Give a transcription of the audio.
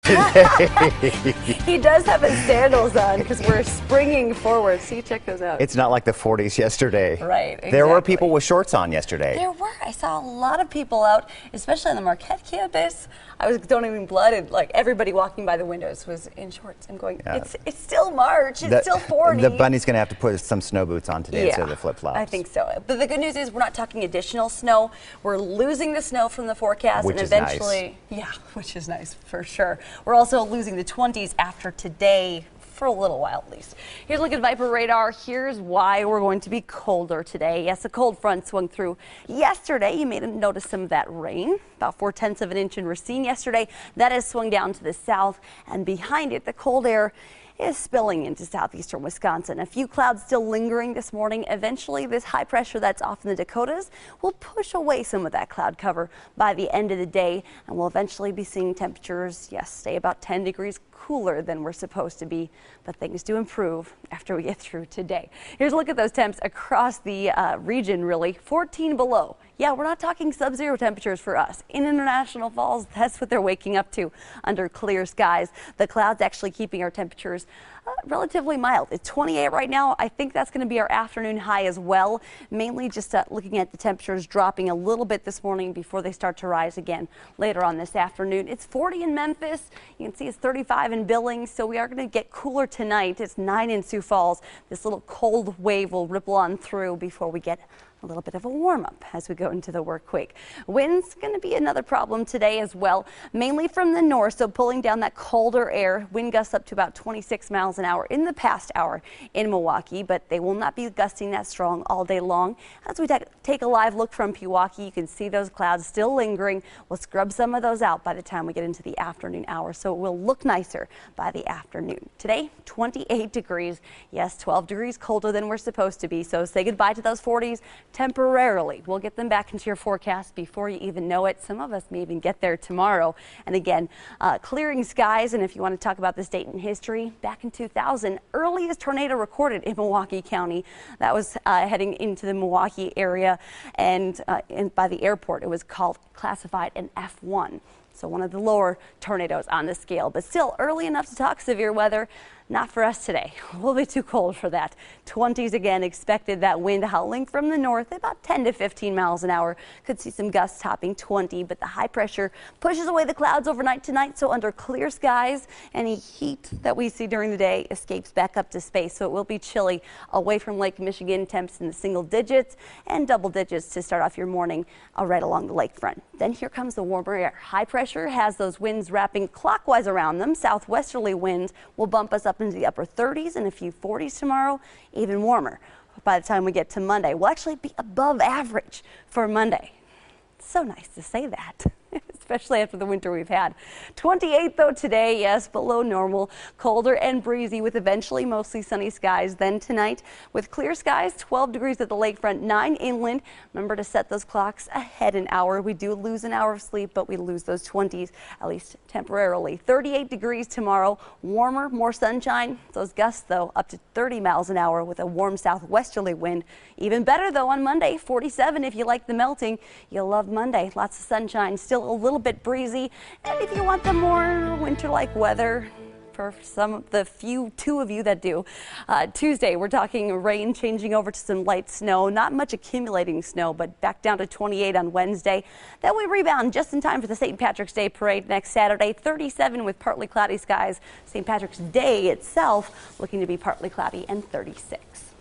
today. He does have his sandals on because we're springing forward. See, check those out. It's not like the 40s yesterday. Right, exactly. There were people with shorts on yesterday. There were. I saw a lot of people out, especially on the Marquette campus. I was donating blood, and like everybody walking by the windows was in shorts. I'm going, it's still March. It's still 40. The bunny's going to have to put some snow boots on today instead of the flip-flops. I think so. But the good news is we're not talking additional snow. We're losing the snow from the forecast, which and is eventually, which is nice for sure. We're also losing the 20s after today. For a little while at least. Here's a look at Viper radar. Here's why we're going to be colder today. Yes, a cold front swung through yesterday. You may have noticed some of that rain, about 4/10 of an inch in Racine yesterday. That has swung down to the south, and behind it, the cold air is spilling into southeastern Wisconsin. A few clouds still lingering this morning. Eventually, this high pressure that's off in the Dakotas will push away some of that cloud cover by the end of the day, and we'll eventually be seeing temperatures, stay about 10 degrees cooler than we're supposed to be, but things do improve after we get through today. Here's a look at those temps across the region, really. 14 below. Yeah, we're not talking sub-zero temperatures for us. In International Falls, that's what they're waking up to under clear skies. The clouds actually keeping our temperatures relatively mild. It's 28 right now. I think that's going to be our afternoon high as well. Mainly just looking at the temperatures dropping a little bit this morning before they start to rise again later on this afternoon. It's 40 in Memphis. You can see it's 35 in Billings. So we are going to get cooler tonight. It's 9 in Sioux Falls. This little cold wave will ripple on through before we get a little bit of a warm-up as we go into the work week. Wind's going to be another problem today as well, mainly from the north, so pulling down that colder air. Wind gusts up to about 26 miles an hour in the past hour in Milwaukee, but they will not be gusting that strong all day long. As we take a live look from Pewaukee, you can see those clouds still lingering. We'll scrub some of those out by the time we get into the afternoon hour, so it will look nicer by the afternoon. Today, 28 degrees. Yes, 12 degrees colder than we're supposed to be, so say goodbye to those 40s. Temporarily. We'll get them back into your forecast before you even know it. Some of us may even get there tomorrow. And again, clearing skies. And if you want to talk about this date in history, back in 2000, earliest tornado recorded in Milwaukee County. That was heading into the Milwaukee area, and by the airport, it was classified an F1. So one of the lower tornadoes on the scale, but still early enough to talk severe weather. Not for us today. A little bit too cold for that. 20s again expected. That wind howling from the north about 10 to 15 miles an hour. Could see some gusts topping 20, but the high pressure pushes away the clouds overnight tonight. So under clear skies, any heat that we see during the day escapes back up to space. So it will be chilly away from Lake Michigan. Temps in the single digits and double digits to start off your morning right along the lakefront. Then here comes the warmer air. High pressure has those winds wrapping clockwise around them. Southwesterly winds will bump us up into the upper 30s and a few 40s tomorrow, even warmer. By the time we get to Monday, we'll actually be above average for Monday. It's so nice to say that, especially after the winter we've had. 28 though today, yes, below normal, colder and breezy with eventually mostly sunny skies. Then tonight with clear skies, 12 degrees at the lakefront, 9 inland. Remember to set those clocks ahead an hour. We do lose an hour of sleep, but we lose those 20s, at least temporarily. 38 degrees tomorrow, warmer, more sunshine. Those gusts though up to 30 miles an hour with a warm southwesterly wind. Even better though on Monday, 47 if you like the melting. You'll love Monday. Lots of sunshine, still a little bit breezy. And if you want the more winter-like weather, for some of the two of you that do, Tuesday we're talking rain changing over to some light snow. Not much accumulating snow, but back down to 28 on Wednesday. Then we rebound just in time for the St. Patrick's Day parade next Saturday. 37 with partly cloudy skies. St. Patrick's Day itself looking to be partly cloudy and 36.